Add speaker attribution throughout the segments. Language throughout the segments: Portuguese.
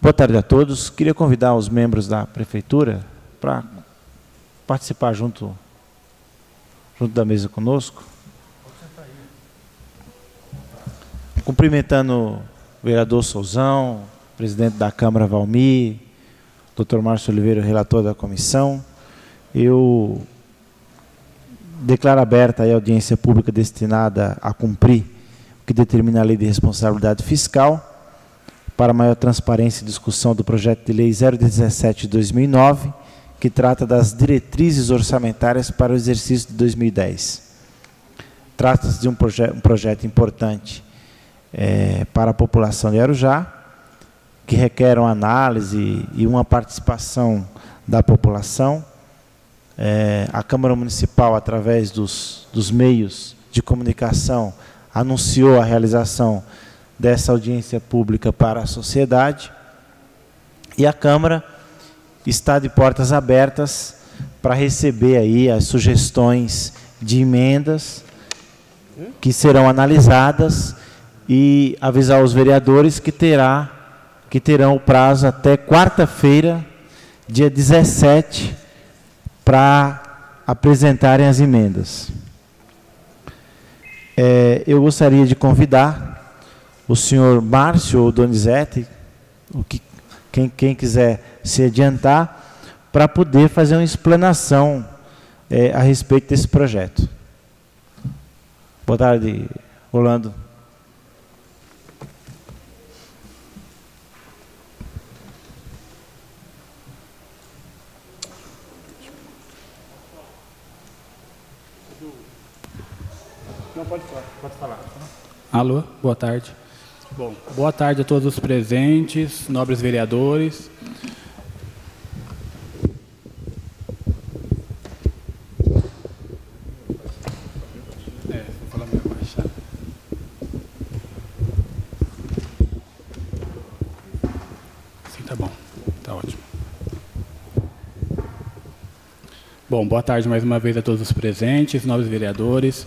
Speaker 1: Boa tarde a todos. Queria convidar os membros da Prefeitura para participar junto da mesa conosco. Cumprimentando o vereador Souzão, presidente da Câmara Valmir, Dr. Márcio Oliveira, relator da comissão. Eu declaro aberta a audiência pública destinada a cumprir o que determina a Lei de Responsabilidade Fiscal, para maior transparência e discussão do projeto de lei 017 de 2009, que trata das diretrizes orçamentárias para o exercício de 2010. Trata-se de um projeto importante para a população de Arujá, que requer uma análise e uma participação da população. A Câmara Municipal, através dos meios de comunicação, anunciou a realização dessa audiência pública para a sociedade, e a Câmara está de portas abertas para receber aí as sugestões de emendas que serão analisadas e avisar os vereadores que terão o prazo até quarta-feira, dia 17, para apresentarem as emendas. Eu gostaria de convidar o senhor Márcio ou Donizete, quem quiser se adiantar, para poder fazer uma explanação a respeito desse projeto. Boa tarde, Rolando.
Speaker 2: Não, pode falar. Alô, boa tarde. Bom, boa tarde a todos os presentes, nobres vereadores. Vou falar meio baixado. Assim tá bom, tá ótimo. Bom, boa tarde mais uma vez a todos os presentes, nobres vereadores.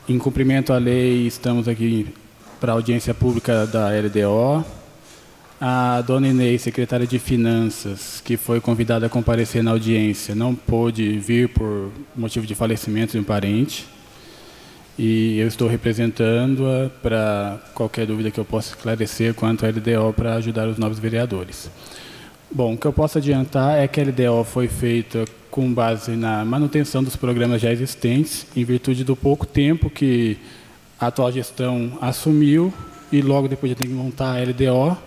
Speaker 2: Em cumprimento à lei, estamos aqui para a audiência pública da LDO. A dona Inês, secretária de Finanças, que foi convidada a comparecer na audiência, não pôde vir por motivo de falecimento de um parente. E eu estou representando-a para qualquer dúvida que eu possa esclarecer quanto à LDO para ajudar os novos vereadores. Bom, o que eu posso adiantar é que a LDO foi feita com base na manutenção dos programas já existentes, em virtude do pouco tempo que a atual gestão assumiu, e logo depois já tem que montar a LDO,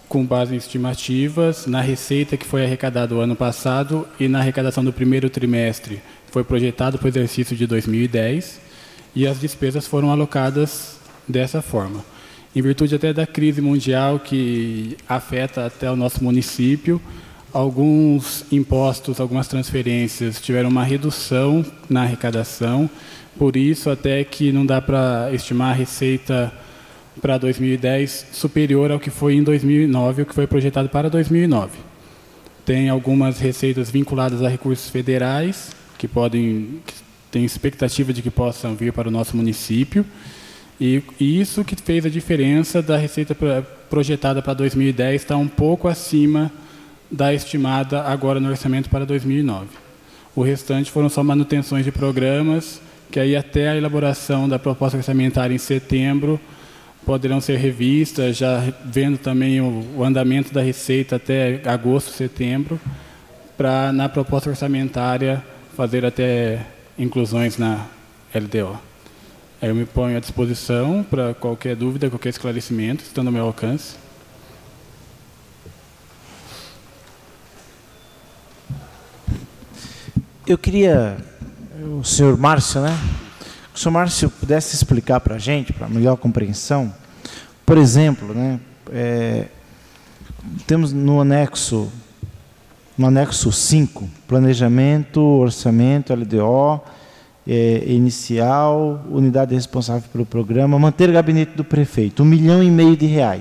Speaker 2: com base em estimativas, na receita que foi arrecadada o ano passado e na arrecadação do primeiro trimestre, foi projetado para o exercício de 2010, e as despesas foram alocadas dessa forma. Em virtude até da crise mundial que afeta até o nosso município, alguns impostos, algumas transferências tiveram uma redução na arrecadação, por isso até que não dá para estimar a receita para 2010 superior ao que foi em 2009, o que foi projetado para 2009. Tem algumas receitas vinculadas a recursos federais, que tem expectativa de que possam vir para o nosso município, e isso que fez a diferença da receita projetada para 2010 estar um pouco acima da estimada agora no orçamento para 2009. O restante foram só manutenções de programas, que aí até a elaboração da proposta orçamentária em setembro poderão ser revistas, já vendo também o andamento da receita até agosto, setembro, para na proposta orçamentária fazer até inclusões na LDO. Aí eu me ponho à disposição para qualquer dúvida, qualquer esclarecimento, estando ao meu alcance.
Speaker 1: Eu queria, o senhor Márcio, né? Que o senhor Márcio pudesse explicar para a gente, para melhor compreensão. Por exemplo, né? Temos no anexo 5, planejamento, orçamento, LDO, inicial, unidade responsável pelo programa, manter o gabinete do prefeito, R$1,5 milhão.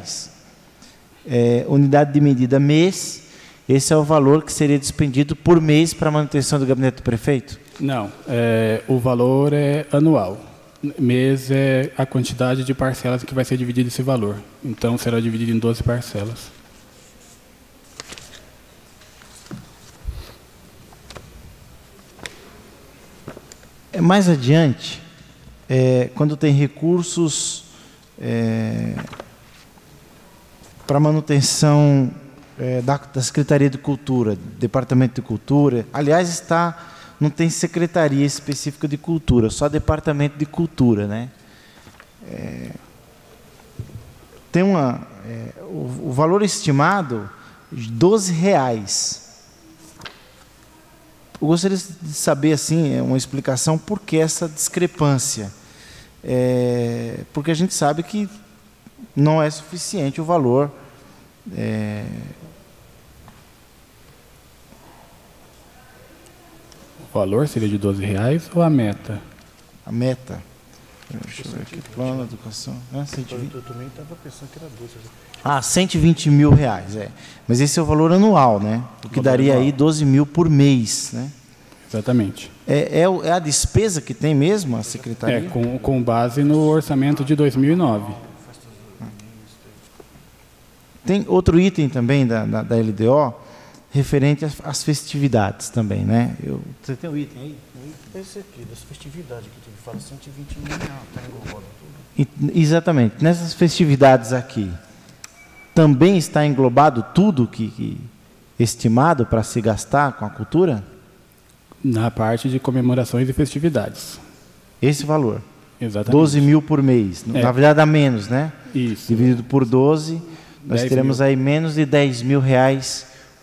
Speaker 1: Unidade de medida mês. Esse é o valor que seria despendido por mês para a manutenção do gabinete do prefeito?
Speaker 2: Não, o valor é anual. Mês é a quantidade de parcelas que vai ser dividido esse valor. Então, será dividido em 12 parcelas.
Speaker 1: Mais adiante, quando tem recursos para manutenção da Secretaria de Cultura, Departamento de Cultura, aliás, não tem secretaria específica de cultura, só Departamento de Cultura, né? Tem o valor estimado de R$12. Eu gostaria de saber, assim, uma explicação por que essa discrepância. Porque a gente sabe que não é suficiente o valor.
Speaker 2: O valor seria de R$12 ou a meta?
Speaker 1: A meta. Deixa eu ver aqui. Plano de educação. 120.
Speaker 3: Eu também estava pensando que era 12.
Speaker 1: R$120 mil. Mas esse é o valor anual, né? O que daria aí 12 mil por mês, né?
Speaker 2: Exatamente.
Speaker 1: É a despesa que tem mesmo a secretaria?
Speaker 2: Com base no orçamento de 2009.
Speaker 1: Tem outro item também da LDO, referente às festividades também, né? Você tem o item aí?
Speaker 3: Esse aqui, das festividades que fala 120 mil, está englobado tudo.
Speaker 1: Exatamente. Nessas festividades aqui, também está englobado tudo que estimado para se gastar com a cultura?
Speaker 2: Na parte de comemorações e festividades.
Speaker 1: Esse valor?
Speaker 2: Exatamente.
Speaker 1: 12 mil por mês. Na verdade, dá menos, né?
Speaker 2: Isso.
Speaker 1: Dividido por 12, nós teremos aí menos de R$10 mil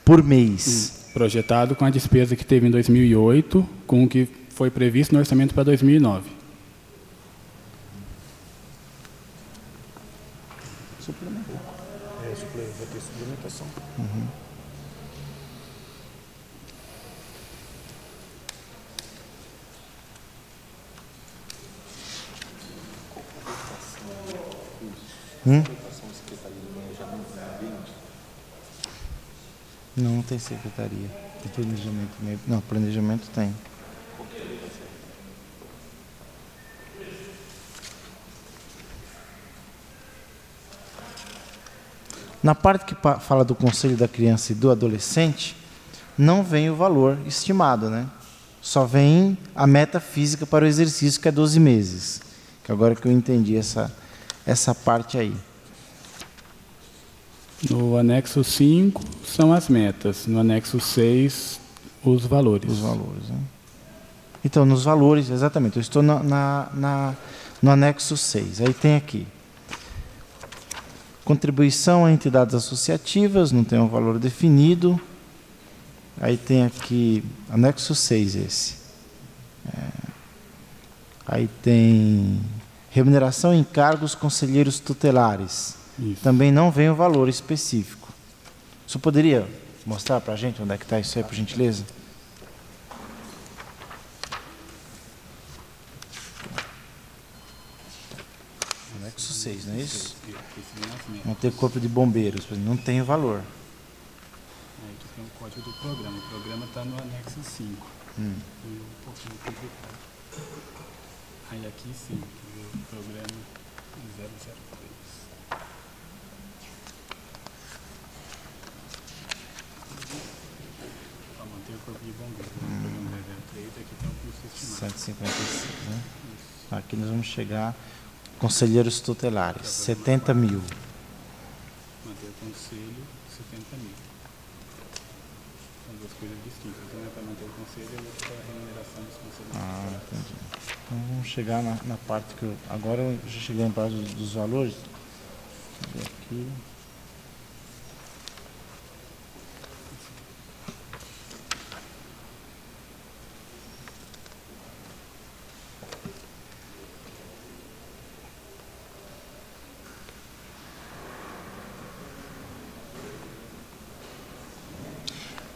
Speaker 1: por mês.
Speaker 2: Projetado com a despesa que teve em 2008, com o que foi previsto no orçamento para 2009.
Speaker 3: Suplementar. Vai ter suplementação.
Speaker 1: Não tem secretaria. Tem planejamento mesmo. Não, planejamento tem. Na parte que fala do Conselho da Criança e do Adolescente, não vem o valor estimado, né? Só vem a meta física para o exercício, que é 12 meses. Que agora que eu entendi essa parte aí.
Speaker 2: No anexo 5 são as metas, no anexo 6 os valores.
Speaker 1: Os valores, né? Então, nos valores, exatamente, eu estou no anexo 6. Aí tem aqui. Contribuição a entidades associativas, não tem um valor definido. Aí tem aqui, anexo 6 esse. Aí tem remuneração em cargos conselheiros tutelares.
Speaker 2: Isso.
Speaker 1: Também não vem o valor específico. Você poderia mostrar para a gente onde é que está isso aí, por gentileza? Anexo 6, não é isso? Não tem corpo de bombeiros, não tem o valor.
Speaker 2: Aí tu tem o código do programa. O programa está no anexo 5. Um pouquinho complicado. Aí aqui sim, o programa 003. Para manter o corpo de bombeiros. O programa 003 aqui tem o custo estimado.
Speaker 1: 155, né? Isso. Aqui nós vamos chegar. Conselheiros tutelares, 70 mil.
Speaker 2: Manter o conselho, 70 mil. São duas coisas distintas. Uma é para manter o conselho e outra para a remuneração dos conselheiros.
Speaker 1: Entendi. Então vamos chegar na parte que agora eu já cheguei na parte dos valores. Vou ver aqui.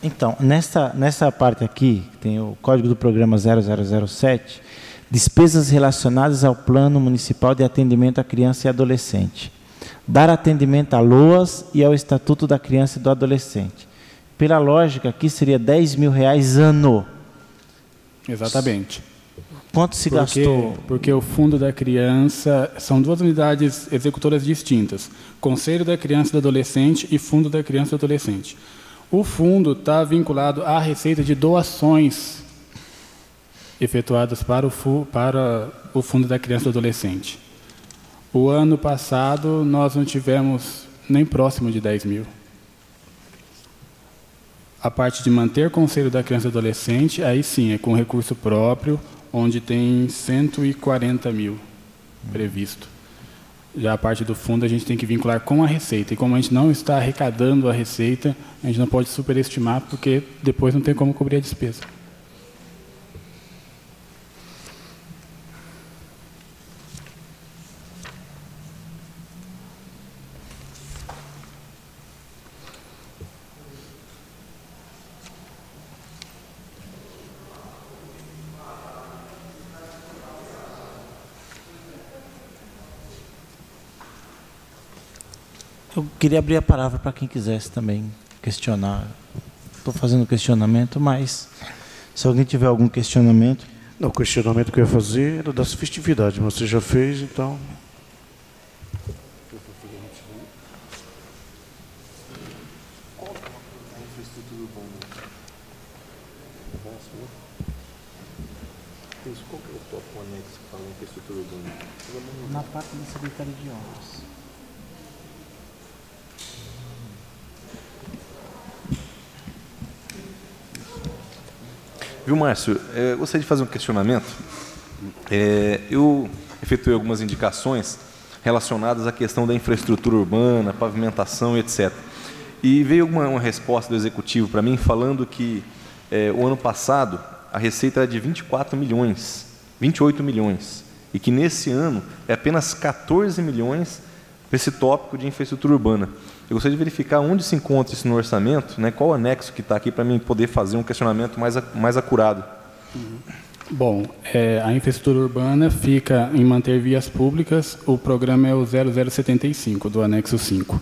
Speaker 1: Então, nessa parte aqui, tem o código do programa 0007, despesas relacionadas ao Plano Municipal de Atendimento à Criança e Adolescente. Dar atendimento a LOAS e ao Estatuto da Criança e do Adolescente. Pela lógica, aqui seria R$10 mil ano.
Speaker 2: Exatamente.
Speaker 1: Quanto se gastou?
Speaker 2: Porque o Fundo da Criança são duas unidades executoras distintas. Conselho da Criança e do Adolescente e Fundo da Criança e do Adolescente. O fundo está vinculado à receita de doações efetuadas para o Fundo da Criança e do Adolescente. O ano passado, nós não tivemos nem próximo de 10 mil. A parte de manter Conselho da Criança e do Adolescente, aí sim, é com recurso próprio, onde tem 140 mil previsto. Já a parte do fundo, a gente tem que vincular com a receita. E como a gente não está arrecadando a receita, a gente não pode superestimar, porque depois não tem como cobrir a despesa.
Speaker 1: Eu queria abrir a palavra para quem quisesse também questionar. Estou fazendo questionamento, mas se alguém tiver algum questionamento...
Speaker 3: Não, o questionamento que eu ia fazer era das festividades, mas você já fez, então...
Speaker 4: Qual que é o tópico anexo que fala em infraestrutura urbana?
Speaker 1: Na parte da Secretaria de Obras.
Speaker 4: Viu, Márcio? Eu gostaria de fazer um questionamento. Eu efetuei algumas indicações relacionadas à questão da infraestrutura urbana, pavimentação e etc. E veio uma resposta do Executivo para mim falando que o ano passado a receita era de 24 milhões, 28 milhões, e que nesse ano é apenas 14 milhões para esse tópico de infraestrutura urbana. Eu gostaria de verificar onde se encontra isso no orçamento, né, qual o anexo que está aqui para mim poder fazer um questionamento mais acurado.
Speaker 2: Bom, a infraestrutura urbana fica em manter vias públicas, o programa é o 0075, do anexo 5.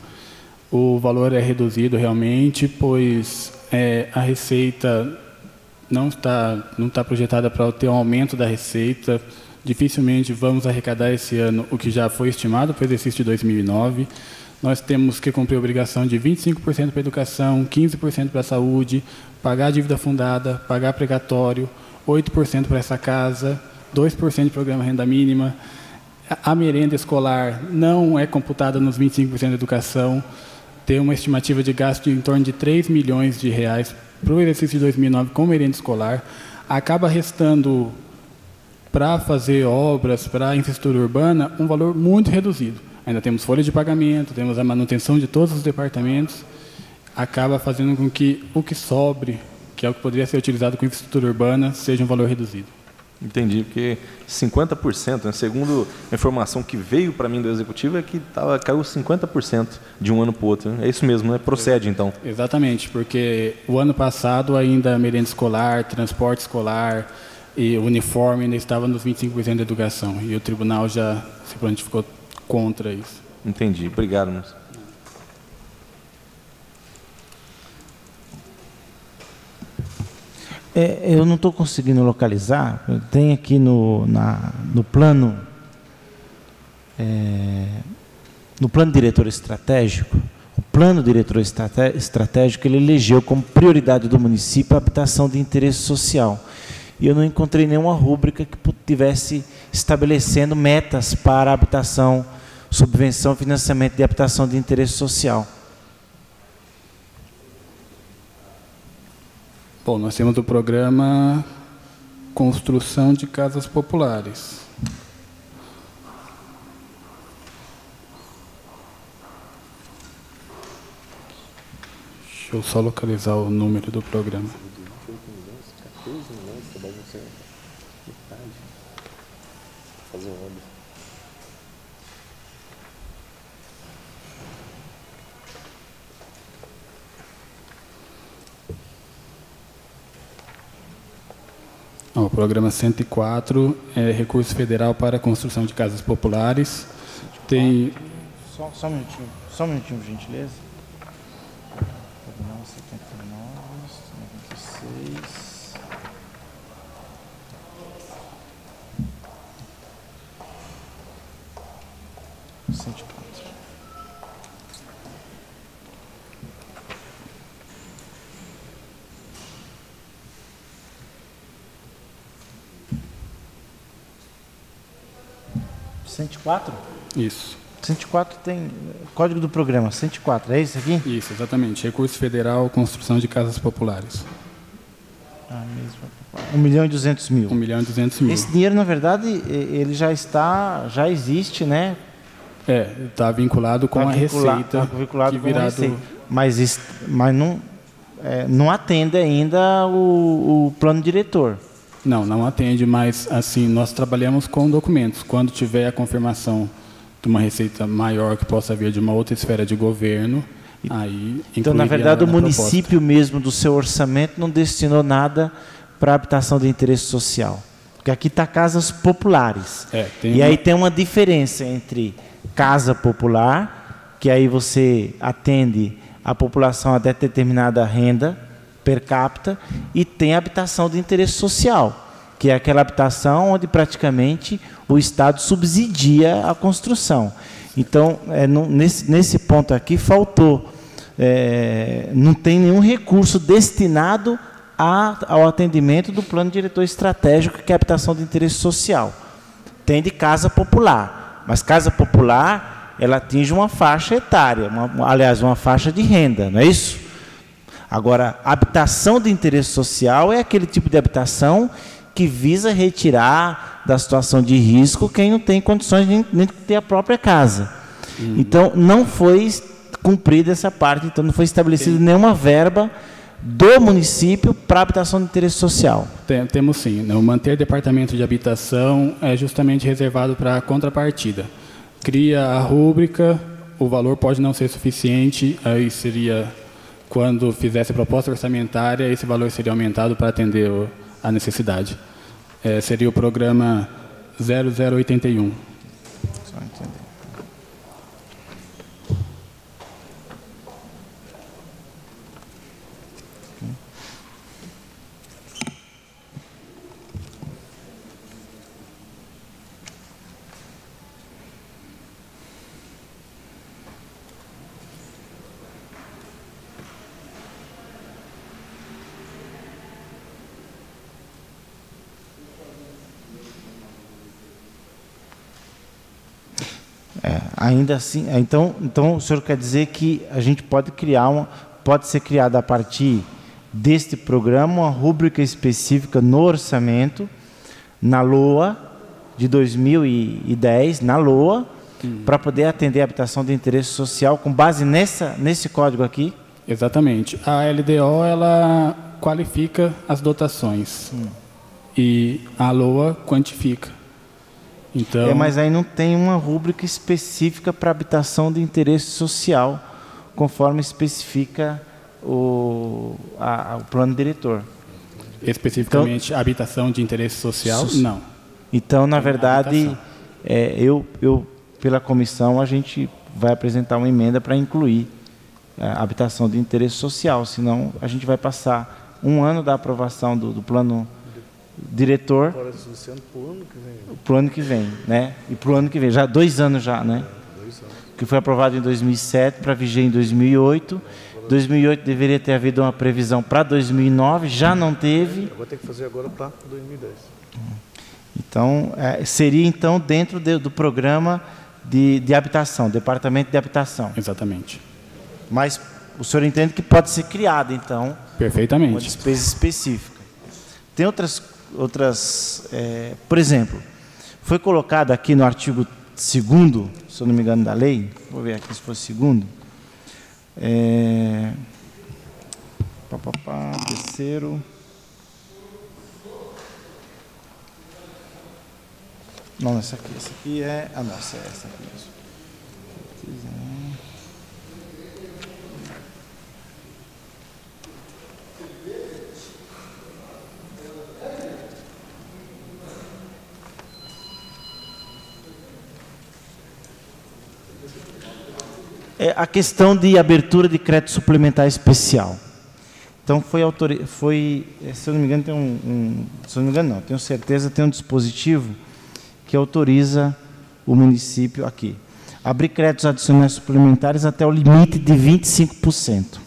Speaker 2: O valor é reduzido realmente, pois a receita não está projetada para ter um aumento da receita. Dificilmente vamos arrecadar esse ano o que já foi estimado para o exercício de 2009. Nós temos que cumprir a obrigação de 25% para a educação, 15% para a saúde, pagar a dívida fundada, pagar precatório, 8% para essa casa, 2% de programa renda mínima. A merenda escolar não é computada nos 25% da educação. Tem uma estimativa de gasto de em torno de 3 milhões de reais para o exercício de 2009 com merenda escolar. Acaba restando, para fazer obras, para a infraestrutura urbana, um valor muito reduzido. Ainda temos folha de pagamento, temos a manutenção de todos os departamentos. Acaba fazendo com que o que sobre, que é o que poderia ser utilizado com infraestrutura urbana, seja um valor reduzido.
Speaker 4: Entendi, porque 50%, né, segundo a informação que veio para mim do Executivo, é que caiu 50% de um ano para o outro. Né? É isso mesmo, né? Procede, então.
Speaker 2: Exatamente, porque o ano passado ainda merenda escolar, transporte escolar e uniforme ainda estava nos 25% da educação. E o tribunal já se prontificou contra isso.
Speaker 4: Entendi. Obrigado, Márcio.
Speaker 1: Eu não estou conseguindo localizar. Tem aqui no plano, no plano diretor estratégico. O plano diretor estratégico ele elegeu como prioridade do município a habitação de interesse social. E eu não encontrei nenhuma rúbrica que estivesse estabelecendo metas para a habitação, subvenção, financiamento de habitação de interesse social.
Speaker 2: Bom, nós temos o programa Construção de Casas Populares. Deixa eu só localizar o número do programa.
Speaker 4: 14 milhões, trabalho não sei, metade, fazer obra.
Speaker 2: O programa 104 é recurso federal para a construção de casas populares. Tem...
Speaker 1: Só um minutinho, por gentileza. 79, 96... 104?
Speaker 2: Isso.
Speaker 1: 104 tem código do programa, 104, é isso aqui?
Speaker 2: Isso, exatamente. Recurso Federal, construção de casas populares.
Speaker 1: 1.200.000.
Speaker 2: 1.200.000.
Speaker 1: Esse dinheiro, na verdade, ele já existe, né?
Speaker 2: Está vinculado com a receita.
Speaker 1: Está vinculado
Speaker 2: que
Speaker 1: com a receita. Mas não atende ainda o plano diretor.
Speaker 2: Não atende, mas assim, nós trabalhamos com documentos. Quando tiver a confirmação de uma receita maior que possa vir de uma outra esfera de governo, aí
Speaker 1: então, na verdade, o município mesmo do seu orçamento não destinou nada para habitação de interesse social. Porque aqui está casas populares. Aí tem uma diferença entre casa popular, que aí você atende a população até determinada renda per capita, e tem habitação de interesse social, que é aquela habitação onde praticamente o Estado subsidia a construção. Então, nesse ponto aqui, faltou. Não tem nenhum recurso destinado ao atendimento do plano diretor estratégico, que é a habitação de interesse social. Tem de casa popular, mas casa popular, ela atinge uma faixa etária, aliás, uma faixa de renda, não é isso? Agora, habitação de interesse social é aquele tipo de habitação que visa retirar da situação de risco quem não tem condições nem de ter a própria casa. Então, não foi cumprida essa parte, então não foi estabelecida nenhuma verba do município para habitação de interesse social.
Speaker 2: Temos sim. O manter departamento de habitação é justamente reservado para a contrapartida. Cria a rúbrica, o valor pode não ser suficiente, aí seria, quando fizesse a proposta orçamentária, esse valor seria aumentado para atender a necessidade. Seria o programa 0081.
Speaker 1: Só entender. Ainda assim, então o senhor quer dizer que a gente pode ser criada a partir deste programa uma rúbrica específica no orçamento, na LOA de 2010, na LOA, para poder atender a habitação de interesse social com base nesse código aqui?
Speaker 2: Exatamente. A LDO, ela qualifica as dotações e a LOA quantifica. Então,
Speaker 1: mas aí não tem uma rúbrica específica para habitação de interesse social, conforme especifica o plano diretor.
Speaker 2: Especificamente, então, habitação de interesse social, não.
Speaker 1: Então, na verdade, pela comissão, a gente vai apresentar uma emenda para incluir a habitação de interesse social, senão a gente vai passar um ano da aprovação do plano diretor para o ano que vem, né? E para o ano que vem, já 2 anos já, né? 2 anos. Que foi aprovado em 2007 para viger em 2008. 2008 deveria ter havido uma previsão para 2009, já não teve.
Speaker 3: Eu vou ter que fazer agora para 2010.
Speaker 1: Então, seria então dentro do programa de habitação, departamento de habitação.
Speaker 2: Exatamente.
Speaker 1: Mas o senhor entende que pode ser criada, então,
Speaker 2: perfeitamente,
Speaker 1: uma despesa específica. Tem outras, por exemplo, foi colocado aqui no artigo 2º, se eu não me engano, da lei, vou ver aqui se for 2º, terceiro, não, essa aqui é, nossa, é essa aqui mesmo. A questão de abertura de crédito suplementar especial. Então, se eu não me engano, tenho certeza, tem um dispositivo que autoriza o município aqui. Abrir créditos adicionais suplementares até o limite de 25%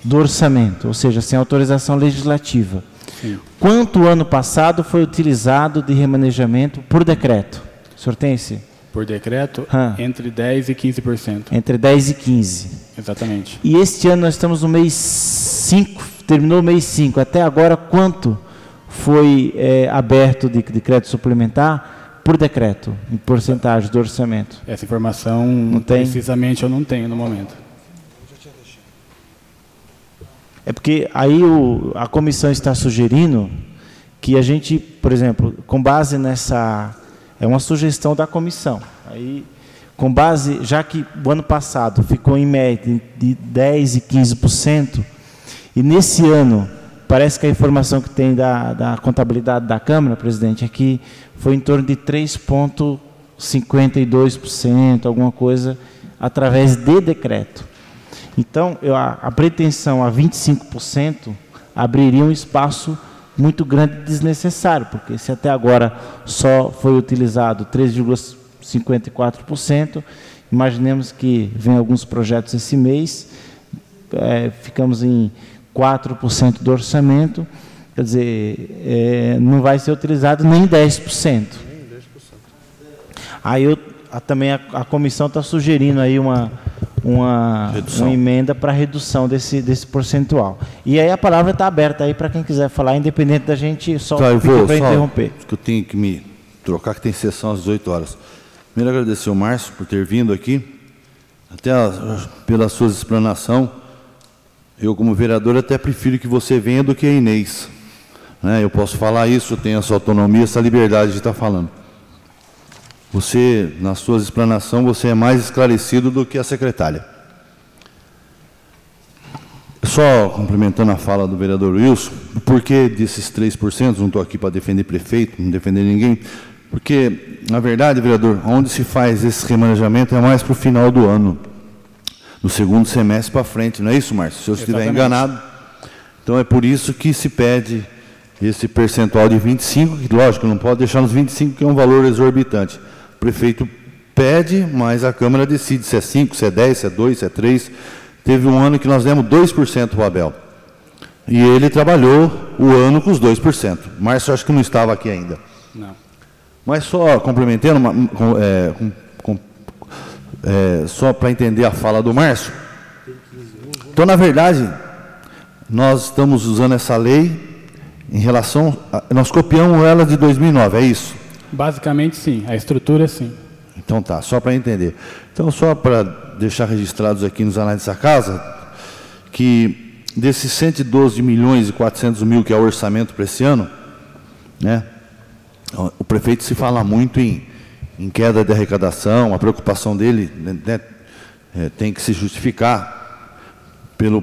Speaker 1: do orçamento, ou seja, sem autorização legislativa.
Speaker 2: Sim.
Speaker 1: Quanto o ano passado foi utilizado de remanejamento por decreto? O senhor tem esse?
Speaker 2: Por decreto, entre 10% e 15%.
Speaker 1: Entre 10% e 15%.
Speaker 2: Exatamente.
Speaker 1: E este ano nós estamos no mês 5, terminou o mês 5. Até agora, quanto foi aberto de crédito suplementar por decreto, em porcentagem do orçamento?
Speaker 2: Essa informação, não tem? Precisamente, eu não tenho no momento.
Speaker 1: É porque aí a comissão está sugerindo que a gente, por exemplo, com base nessa... É uma sugestão da comissão. Aí, com base, já que o ano passado ficou em média de 10% e 15%, e nesse ano, parece que a informação que tem da contabilidade da Câmara, presidente, é que foi em torno de 3,52%, alguma coisa, através de decreto. Então, a pretensão a 25% abriria um espaço muito grande e desnecessário, porque se até agora só foi utilizado 3,54%, imaginemos que vem alguns projetos esse mês, ficamos em 4% do orçamento, quer dizer, não vai ser utilizado nem 10%. Aí também a comissão está sugerindo aí uma emenda para redução desse percentual. E aí a palavra está aberta aí para quem quiser falar, independente da gente só para interromper.
Speaker 5: Que eu tenho que me trocar, que tem sessão às 18 horas. Primeiro agradecer ao Márcio por ter vindo aqui, até pela sua explanação. Eu, como vereador, até prefiro que você venha do que a Inês. Eu posso falar isso, eu tenho essa autonomia, essa liberdade de estar falando. Você, na sua explanação, você é mais esclarecido do que a secretária. Só complementando a fala do vereador Wilson, o porquê desses 3%, não estou aqui para defender prefeito, não defender ninguém, porque, na verdade, vereador, onde se faz esse remanejamento é mais para o final do ano, no segundo semestre para frente, não é isso, Márcio? Se eu estiver enganado. Então, é por isso que se pede esse percentual de 25%, que, lógico, não pode deixar nos 25%, que é um valor exorbitante. O prefeito pede, mas a Câmara decide se é 5%, se é 10%, se é 2%, se é 3%. Teve um ano que nós demos 2% para o Abel. E ele trabalhou o ano com os 2%. Márcio, acho que não estava aqui ainda.
Speaker 2: Não.
Speaker 5: Mas só complementando, só para entender a fala do Márcio. Então, na verdade, nós estamos usando essa lei em relação... nós copiamos ela de 2009, é isso?
Speaker 2: Basicamente, sim. A estrutura, sim.
Speaker 5: Então, tá, só para entender. Então, só para deixar registrados aqui nos anais dessa casa, que desses 112 milhões e 400 mil que é o orçamento para esse ano, né, o prefeito se fala muito em queda de arrecadação, a preocupação dele, né, tem que se justificar pela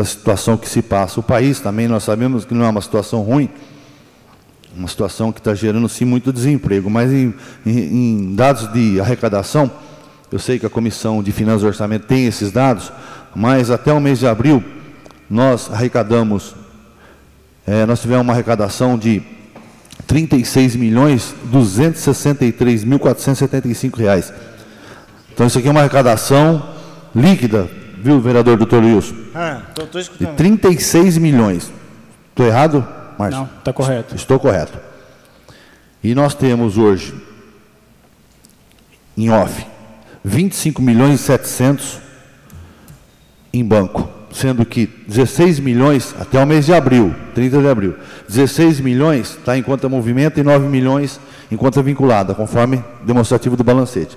Speaker 5: situação que se passa. O país também, nós sabemos que não é uma situação ruim, uma situação que está gerando, sim, muito desemprego, mas em dados de arrecadação, eu sei que a Comissão de Finanças e Orçamento tem esses dados, mas até o mês de abril, nós arrecadamos, nós tivemos uma arrecadação de R$ 36.263.475 reais. Então, isso aqui é uma arrecadação líquida, viu, vereador doutor Wilson?
Speaker 1: Estou escutando.
Speaker 5: De 36 milhões. Estou errado, Márcio?
Speaker 2: Não, está correto.
Speaker 5: Estou correto. E nós temos hoje, em off, 25.700.000 em banco, sendo que 16 milhões até o mês de abril, 30 de abril, 16 milhões está em conta movimento e 9 milhões em conta vinculada, conforme demonstrativo do balancete.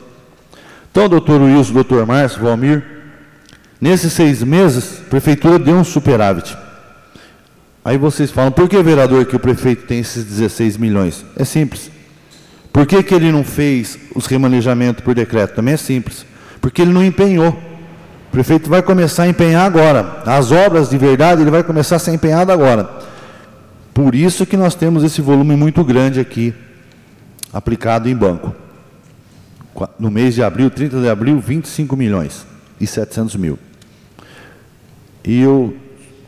Speaker 5: Então, doutor Wilson, doutor Márcio, Valmir, nesses 6 meses, a prefeitura deu um superávit. Aí vocês falam, por que, vereador, que o prefeito tem esses 16 milhões? É simples. Por que ele não fez os remanejamentos por decreto? Também é simples. Porque ele não empenhou. O prefeito vai começar a empenhar agora. As obras, de verdade, ele vai começar a ser empenhado agora. Por isso que nós temos esse volume muito grande aqui, aplicado em banco. No mês de abril, 30 de abril, 25 milhões e 700 mil. E eu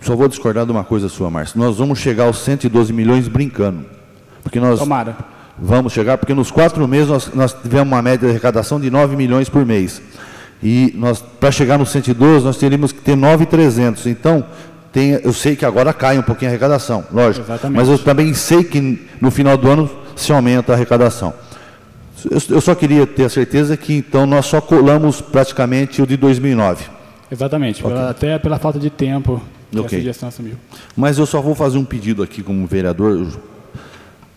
Speaker 5: só vou discordar de uma coisa sua, Márcio. Nós vamos chegar aos 112 milhões brincando. Porque nós
Speaker 2: Tomara.
Speaker 5: Vamos chegar, porque nos 4 meses nós tivemos uma média de arrecadação de 9 milhões por mês. E para chegar nos 112, nós teríamos que ter 9.300. Então, eu sei que agora cai um pouquinho a arrecadação, lógico.
Speaker 2: Exatamente.
Speaker 5: Mas eu também sei que no final do ano se aumenta a arrecadação. Eu só queria ter a certeza que, então, nós só colamos praticamente o de 2009.
Speaker 2: Exatamente,
Speaker 5: Ok.
Speaker 2: até pela falta de tempo que
Speaker 5: Ok.
Speaker 2: essa gestão assumiu.
Speaker 5: Mas eu só vou fazer um pedido aqui como vereador,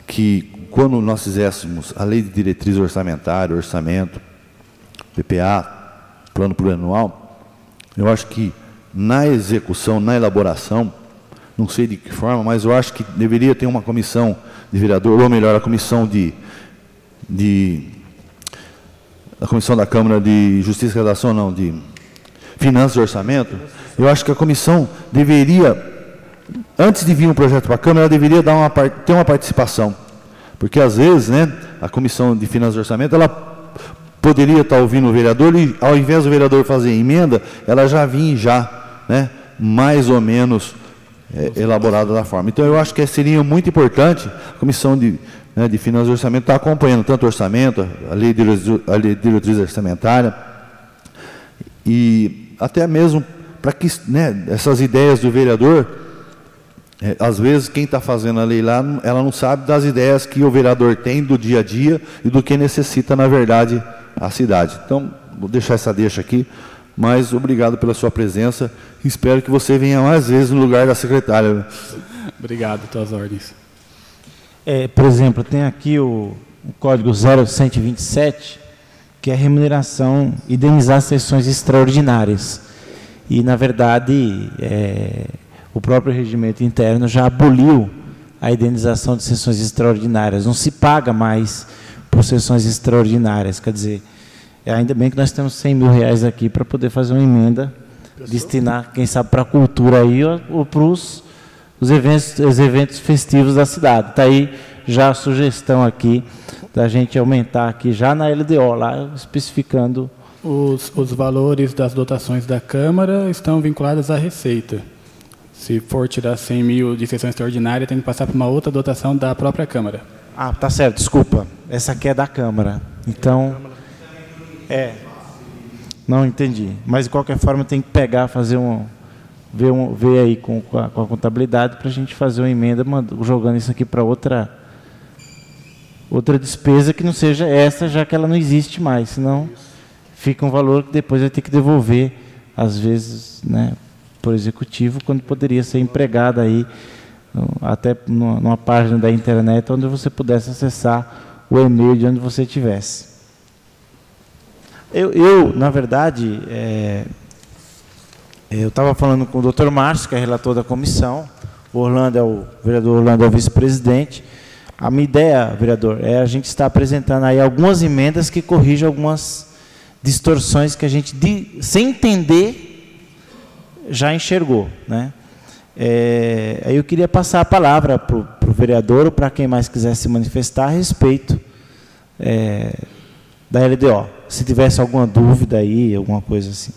Speaker 5: que quando nós fizéssemos a lei de diretriz orçamentária, orçamento, PPA, plano plurianual, eu acho que na execução, na elaboração, não sei de que forma, mas eu acho que deveria ter uma comissão de vereador, ou melhor, a comissão a comissão da Câmara de Justiça e Redação, não, de Finanças e Orçamento. Eu acho que a comissão deveria, antes de vir um projeto para a Câmara, ela deveria ter uma participação. Porque, às vezes, né, a Comissão de Finanças e Orçamento, ela poderia estar ouvindo o vereador e, ao invés do vereador fazer emenda, ela já vinha né, mais ou menos elaborada da forma. Então, eu acho que seria muito importante a Comissão de Finanças e Orçamento estar acompanhando tanto o orçamento, a lei de diretriz orçamentária, e até mesmo para que, né, essas ideias do vereador, às vezes quem está fazendo a lei lá, ela não sabe das ideias que o vereador tem do dia a dia e do que necessita, na verdade, a cidade. Então, vou deixar essa deixa aqui, mas obrigado pela sua presença. Espero que você venha mais vezes no lugar da secretária.
Speaker 2: Obrigado, tuas ordens.
Speaker 1: Por exemplo, tem aqui o código 0127, que é a remuneração, indenizar sessões extraordinárias. E, na verdade, o próprio regimento interno já aboliu a indenização de sessões extraordinárias. Não se paga mais por sessões extraordinárias. Quer dizer, ainda bem que nós temos 100 mil reais aqui para poder fazer uma emenda, destinar, quem sabe, para a cultura aí ou para os eventos festivos da cidade. Está aí já a sugestão aqui da gente aumentar aqui já na LDO, lá especificando.
Speaker 2: Os valores das dotações da Câmara estão vinculados à Receita. Se for tirar 100 mil de sessão extraordinária, tem que passar por uma outra dotação da própria Câmara.
Speaker 1: Ah, tá certo, desculpa. Essa aqui é da Câmara. Então, não entendi. Mas, de qualquer forma, tem que pegar, fazer ver aí com a contabilidade para a gente fazer uma emenda, jogando isso aqui para outra despesa que não seja essa, já que ela não existe mais. Senão, fica um valor que depois vai ter que devolver, às vezes, né, por executivo, quando poderia ser empregada aí, até numa página da internet, onde você pudesse acessar o e-mail de onde você estivesse. Eu na verdade, eu estava falando com o Dr. Márcio, que é relator da comissão, o vereador Orlando é o vice-presidente. A minha ideia, vereador, é a gente estar apresentando aí algumas emendas que corrijam algumas distorções que a gente, sem entender, já enxergou, né? Aí eu queria passar a palavra para o vereador ou para quem mais quiser se manifestar a respeito da LDO. Se tivesse alguma dúvida aí, alguma coisa assim.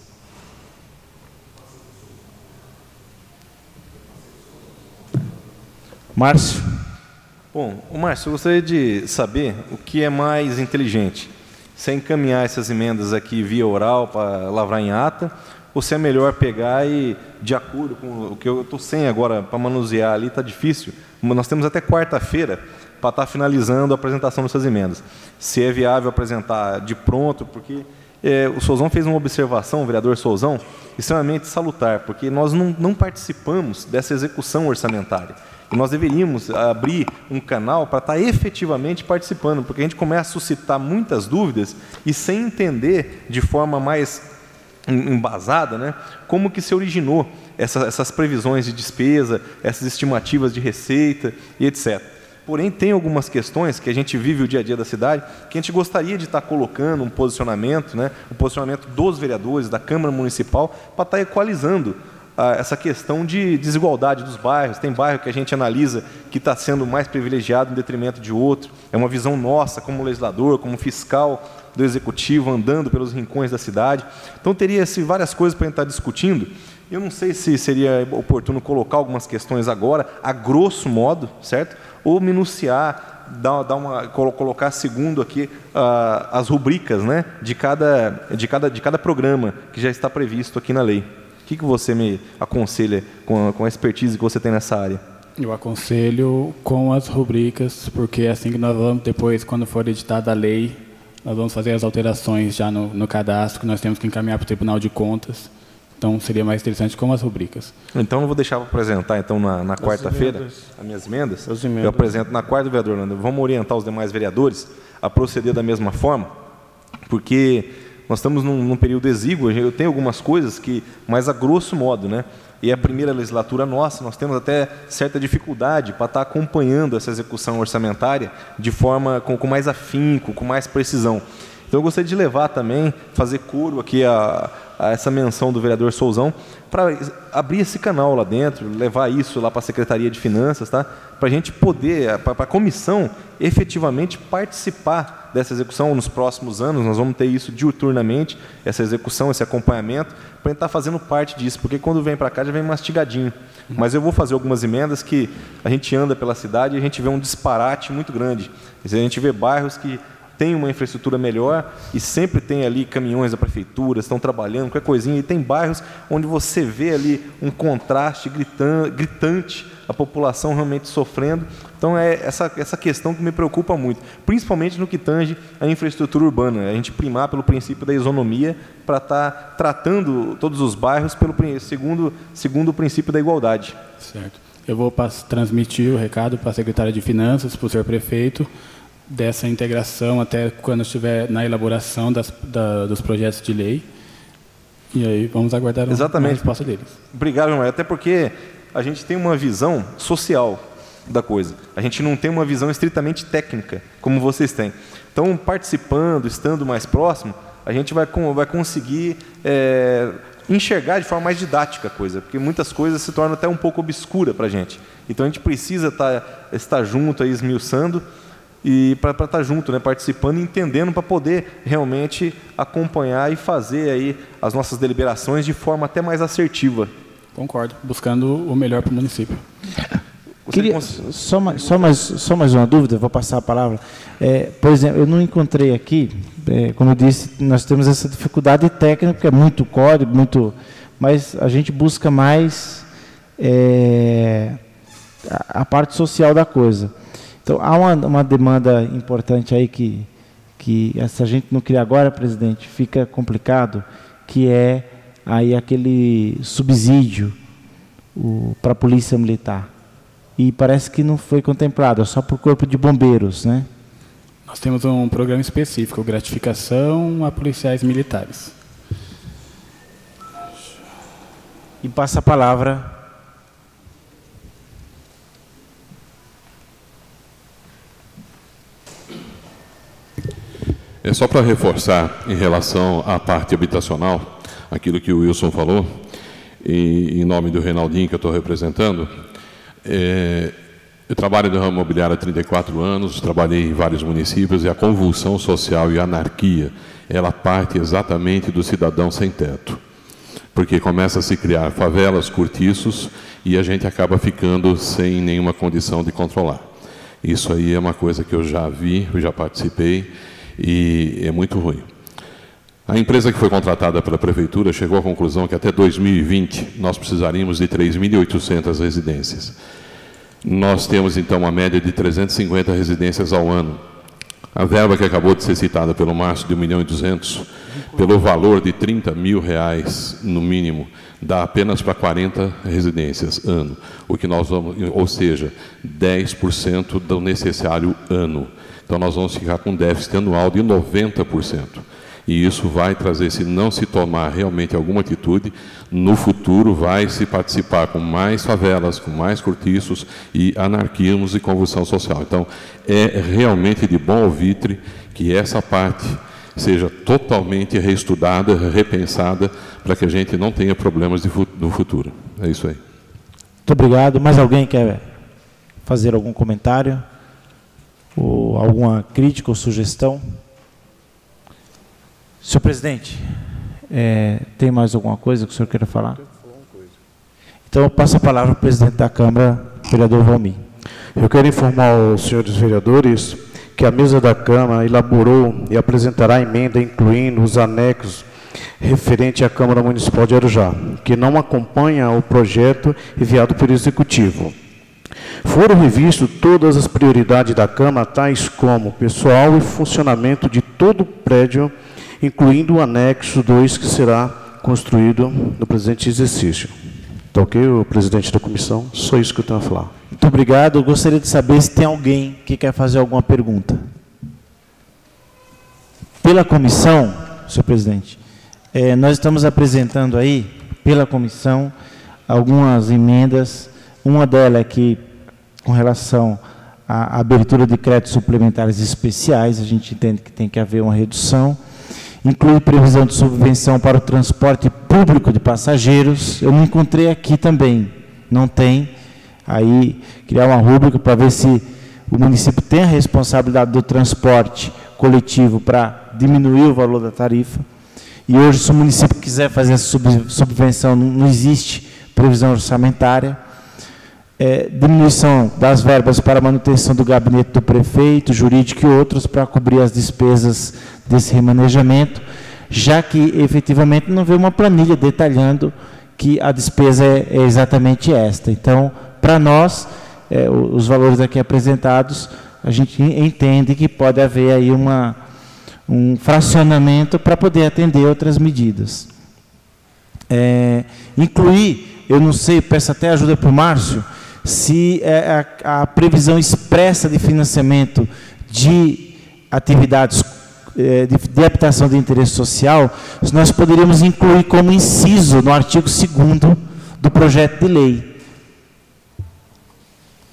Speaker 1: Márcio.
Speaker 4: Bom, Márcio, eu gostaria de saber o que é mais inteligente. Se é encaminhar essas emendas aqui via oral para lavrar em ata, ou se é melhor pegar e, de acordo com o que eu estou sem agora para manusear ali, está difícil. Nós temos até quarta-feira para estar finalizando a apresentação dessas emendas. Se é viável apresentar de pronto, porque o Souzão fez uma observação, o vereador Souzão, extremamente salutar, porque nós não participamos dessa execução orçamentária. E nós deveríamos abrir um canal para estar efetivamente participando, porque a gente começa a suscitar muitas dúvidas e sem entender de forma mais embasada, né, como que se originou essas previsões de despesa, essas estimativas de receita e etc. Porém, tem algumas questões que a gente vive o dia a dia da cidade, que a gente gostaria de estar colocando um posicionamento, né, o posicionamento dos vereadores, da Câmara Municipal, para estar equalizando essa questão de desigualdade dos bairros. Tem bairro que a gente analisa que está sendo mais privilegiado em detrimento de outro. É uma visão nossa como legislador, como fiscal do Executivo, andando pelos rincões da cidade. Então, teria várias coisas para a gente estar discutindo. Eu não sei se seria oportuno colocar algumas questões agora, a grosso modo, certo? Ou minuciar, colocar segundo aqui as rubricas, né, de cada programa que já está previsto aqui na lei. O que você me aconselha com a expertise que você tem nessa área?
Speaker 2: Eu aconselho com as rubricas, porque é assim que nós vamos depois, quando for editada a lei, Nós vamos fazer as alterações já no cadastro, que nós temos que encaminhar para o Tribunal de Contas. Então, seria mais interessante com as rubricas.
Speaker 4: Então, eu vou deixar para apresentar então, na quarta-feira as minhas emendas. Eu apresento na quarta, vereador Orlando. Vamos orientar os demais vereadores a proceder da mesma forma, porque nós estamos num período exíguo. Eu tenho algumas coisas que, mais a grosso modo, né? E é a primeira legislatura nossa, nós temos até certa dificuldade para estar acompanhando essa execução orçamentária de forma com mais afinco, com mais precisão. Então, eu gostaria de levar também, fazer coro aqui a essa menção do vereador Souzão, para abrir esse canal lá dentro, levar isso lá para a Secretaria de Finanças, tá? Para a gente poder, para a comissão, efetivamente participar dessa execução nos próximos anos. Nós vamos ter isso diuturnamente, essa execução, esse acompanhamento, para a gente estar fazendo parte disso, porque quando vem para cá já vem mastigadinho. Mas eu vou fazer algumas emendas que a gente anda pela cidade e a gente vê um disparate muito grande. A gente vê bairros que tem uma infraestrutura melhor e sempre tem ali caminhões da prefeitura, estão trabalhando, qualquer coisinha, e tem bairros onde você vê ali um contraste gritante, a população realmente sofrendo. Então, é essa questão que me preocupa muito, principalmente no que tange a infraestrutura urbana, a gente primar pelo princípio da isonomia para estar tratando todos os bairros segundo o princípio da igualdade.
Speaker 2: Certo. Eu vou transmitir o recado para a secretária de Finanças, para o senhor prefeito, dessa integração até quando estiver na elaboração dos projetos de lei. E aí vamos aguardar uma resposta deles.
Speaker 4: Obrigado, João. Até porque a gente tem uma visão social da coisa. A gente não tem uma visão estritamente técnica, como vocês têm. Então, participando, estando mais próximo, a gente vai conseguir enxergar de forma mais didática a coisa, porque muitas coisas se tornam até um pouco obscura para a gente. Então, a gente precisa estar junto, aí, esmiuçando, e para estar junto, né, participando e entendendo, para poder realmente acompanhar e fazer aí as nossas deliberações de forma até mais assertiva.
Speaker 2: Concordo, buscando o melhor para o município.
Speaker 1: Só mais uma dúvida, vou passar a palavra. Por exemplo, eu não encontrei aqui, como eu disse, nós temos essa dificuldade técnica, porque é muito código, mas a gente busca mais a parte social da coisa. Então, há uma demanda importante aí que se a gente não criar agora, presidente, fica complicado, que é aí aquele subsídio para a Polícia Militar. E parece que não foi contemplado, é só para o Corpo de Bombeiros, né?
Speaker 2: Nós temos um programa específico, gratificação a policiais militares.
Speaker 1: E passa a palavra.
Speaker 6: É só para reforçar em relação à parte habitacional, aquilo que o Wilson falou, e em nome do Reinaldinho, que eu estou representando. Eu trabalho no ramo imobiliário há 34 anos, trabalhei em vários municípios, e a convulsão social e a anarquia, ela parte exatamente do cidadão sem teto. Porque começa a se criar favelas, cortiços, e a gente acaba ficando sem nenhuma condição de controlar. Isso aí é uma coisa que eu já vi, eu já participei, e é muito ruim. A empresa que foi contratada pela Prefeitura chegou à conclusão que até 2020 nós precisaríamos de 3.800 residências. Nós temos, então, uma média de 350 residências ao ano. A verba que acabou de ser citada pelo Márcio, de 1.200.000, pelo valor de R$30 mil, no mínimo, dá apenas para 40 residências ano, o que nós vamos, ou seja, 10% do necessário ano. Então, nós vamos ficar com um déficit anual de 90%. E isso vai trazer, se não se tomar realmente alguma atitude, no futuro vai se participar com mais favelas, com mais cortiços e anarquismos e convulsão social. Então, é realmente de bom alvitre que essa parte seja totalmente reestudada, repensada, para que a gente não tenha problemas no futuro. É isso aí.
Speaker 1: Muito obrigado. Mais alguém quer fazer algum comentário? Ou alguma crítica ou sugestão? Senhor presidente, tem mais alguma coisa que o senhor queira falar? Então, eu passo a palavra ao presidente da Câmara, vereador Valmir.
Speaker 3: Eu quero informar aos senhores vereadores que a mesa da Câmara elaborou e apresentará a emenda incluindo os anexos referente à Câmara Municipal de Arujá, que não acompanha o projeto enviado pelo Executivo. Foram revistas todas as prioridades da Câmara, tais como pessoal e funcionamento de todo o prédio, incluindo o anexo 2, que será construído no presente exercício. Tá ok, o presidente da comissão? Só isso que eu tenho a falar.
Speaker 1: Muito obrigado. Eu gostaria de saber se tem alguém que quer fazer alguma pergunta. Pela comissão, senhor presidente, nós estamos apresentando aí, pela comissão, algumas emendas. Uma delas é que, com relação à abertura de créditos suplementares especiais, a gente entende que tem que haver uma redução. Inclui previsão de subvenção para o transporte público de passageiros. Eu não encontrei aqui também, não tem. Aí, criar uma rúbrica para ver se o município tem a responsabilidade do transporte coletivo para diminuir o valor da tarifa. E hoje, se o município quiser fazer essa subvenção, não existe previsão orçamentária. Diminuição das verbas para manutenção do gabinete do prefeito, jurídico e outros, para cobrir as despesas desse remanejamento, já que efetivamente não vê uma planilha detalhando que a despesa é exatamente esta. Então, para nós, os valores aqui apresentados, a gente entende que pode haver aí um fracionamento para poder atender outras medidas. Incluir, eu não sei, peço até ajuda para o Márcio, se a previsão expressa de financiamento de atividades de habitação de interesse social, nós poderíamos incluir como inciso no artigo 2º do projeto de lei.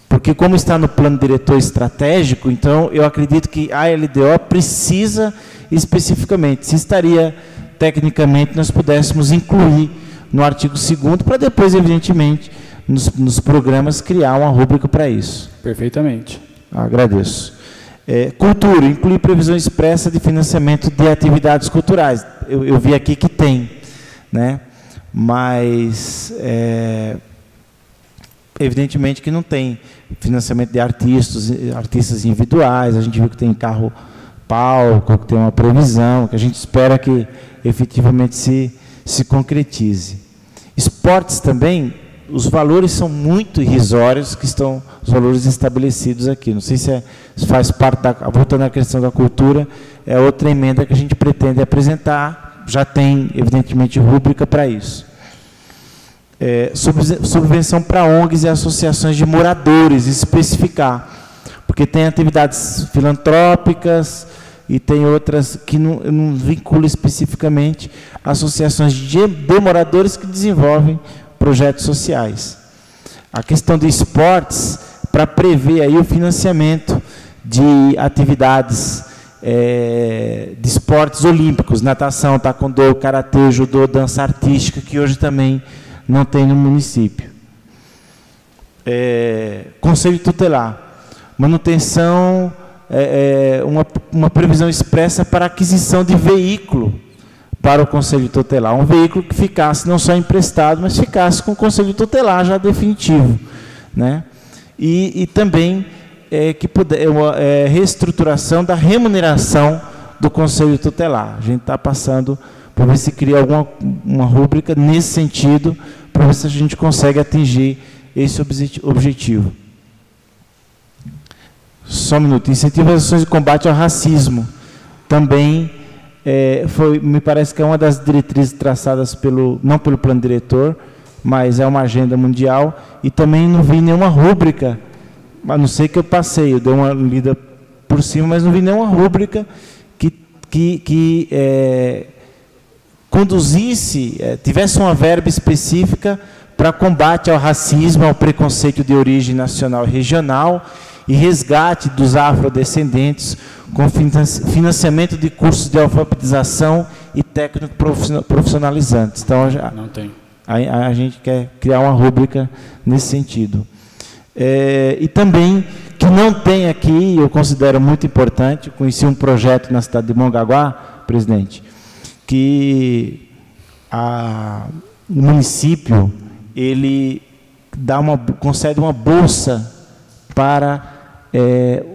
Speaker 1: Porque como está no plano diretor estratégico, então eu acredito que a LDO precisa especificamente, se estaria tecnicamente nós pudéssemos incluir no artigo 2º, para depois, evidentemente, nos programas, criar uma rúbrica para isso.
Speaker 2: Perfeitamente.
Speaker 1: Agradeço. Cultura, inclui previsão expressa de financiamento de atividades culturais. Eu vi aqui que tem, né? Mas, evidentemente que não tem financiamento de artistas individuais, a gente viu que tem carro-palco, que tem uma previsão, que a gente espera que efetivamente se concretize. Esportes também, os valores são muito irrisórios, que estão os valores estabelecidos aqui. Não sei se faz parte voltando à questão da cultura, é outra emenda que a gente pretende apresentar, já tem, evidentemente, rúbrica para isso. Subvenção para ONGs e associações de moradores, especificar, porque tem atividades filantrópicas e tem outras que não vinculam especificamente associações de moradores que desenvolvem projetos sociais. A questão de esportes, para prever aí o financiamento de atividades de esportes olímpicos, natação, taekwondo, karatê, judô, dança artística, que hoje também não tem no município. Conselho tutelar, manutenção, uma previsão expressa para aquisição de veículo para o Conselho Tutelar. Um veículo que ficasse não só emprestado, mas ficasse com o Conselho Tutelar já definitivo, né? E também reestruturação da remuneração do Conselho Tutelar. A gente está passando para ver se cria uma rúbrica nesse sentido, para ver se a gente consegue atingir esse objetivo. Só um minuto. Incentivo às ações de combate ao racismo. Também me parece que é uma das diretrizes traçadas não pelo plano diretor, mas é uma agenda mundial, e também não vi nenhuma rúbrica, a não ser que eu passei, eu dei uma lida por cima, mas não vi nenhuma rúbrica que conduzisse, tivesse uma verba específica para combate ao racismo, ao preconceito de origem nacional e regional, e resgate dos afrodescendentes, com financiamento de cursos de alfabetização e técnico profissionalizantes. Então,
Speaker 2: não tem.
Speaker 1: A gente quer criar uma rúbrica nesse sentido. E também, que não tem aqui, eu considero muito importante, conheci um projeto na cidade de Mongaguá, presidente, que o município ele concede uma bolsa para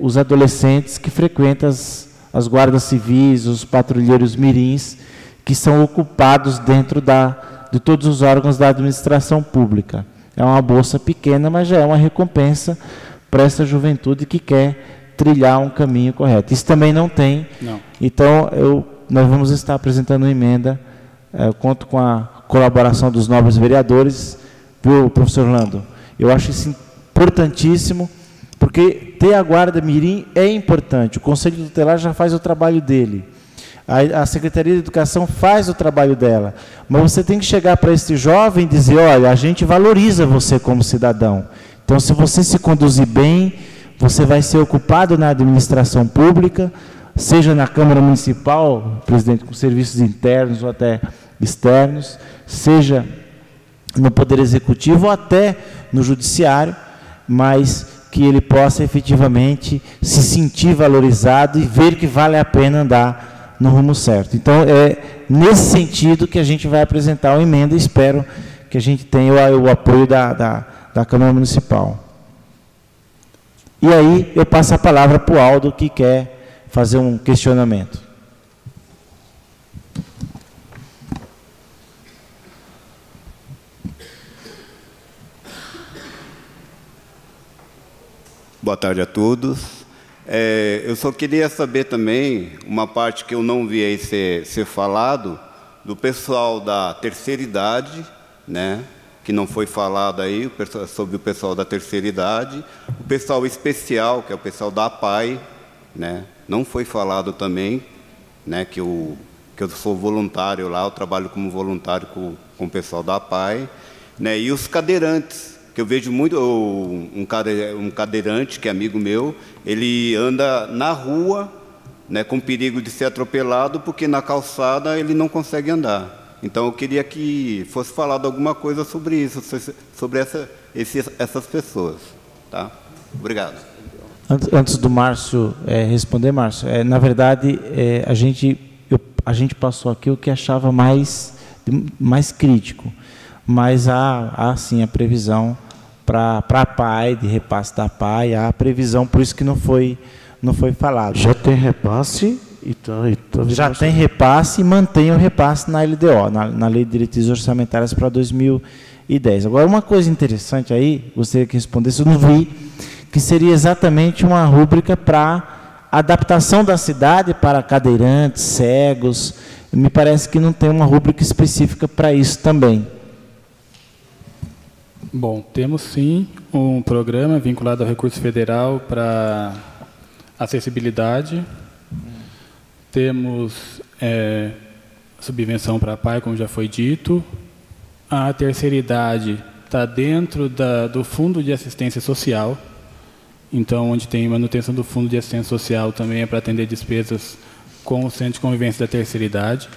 Speaker 1: os adolescentes que frequentam as guardas civis, os patrulheiros mirins, que são ocupados dentro de todos os órgãos da administração pública. É uma bolsa pequena, mas já é uma recompensa para essa juventude que quer trilhar um caminho correto. Isso também não tem. Não. Então, nós vamos estar apresentando uma emenda, eu conto com a colaboração dos nobres vereadores, viu, professor Orlando? Eu acho isso importantíssimo, porque ter a guarda mirim é importante. O Conselho Tutelar já faz o trabalho dele. A Secretaria de Educação faz o trabalho dela. Mas você tem que chegar para esse jovem e dizer, olha, a gente valoriza você como cidadão. Então, se você se conduzir bem, você vai ser ocupado na administração pública, seja na Câmara Municipal, presidente, com serviços internos ou até externos, seja no Poder Executivo ou até no Judiciário, mas que ele possa efetivamente se sentir valorizado e ver que vale a pena andar no rumo certo. Então, é nesse sentido que a gente vai apresentar uma emenda e espero que a gente tenha o apoio da Câmara Municipal. E aí, eu passo a palavra para o Aldo, que quer fazer um questionamento.
Speaker 7: Boa tarde a todos. Eu só queria saber também, uma parte que eu não vi aí ser falado, do pessoal da terceira idade, né, que não foi falado aí, sobre o pessoal da terceira idade, o pessoal especial, que é o pessoal da APAE, né, não foi falado também, né, que eu sou voluntário lá, eu trabalho como voluntário com o pessoal da APAE, né, e os cadeirantes, que eu vejo muito, um cadeirante, que é amigo meu, ele anda na rua, né, com perigo de ser atropelado, porque na calçada ele não consegue andar. Então, eu queria que fosse falado alguma coisa sobre isso, sobre essas pessoas. Tá? Obrigado.
Speaker 1: Antes do Márcio responder, Márcio, na verdade, a gente passou aqui o que achava mais crítico. Mas há sim a previsão para a PAI, de repasse da PAI, há a previsão, por isso que não foi falado.
Speaker 3: Já tem repasse?
Speaker 1: Já tem repasse e mantém o repasse na LDO, na Lei de Diretrizes Orçamentárias para 2010. Agora, uma coisa interessante aí, gostaria que respondesse, eu não vi, que seria exatamente uma rúbrica para adaptação da cidade para cadeirantes, cegos. Me parece que não tem uma rúbrica específica para isso também.
Speaker 2: Bom, temos sim um programa vinculado ao recurso federal para acessibilidade. Temos subvenção para a PAI, como já foi dito. A terceira idade está dentro do Fundo de Assistência Social. Então, onde tem manutenção do Fundo de Assistência Social também é para atender despesas com o Centro de Convivência da Terceira Idade.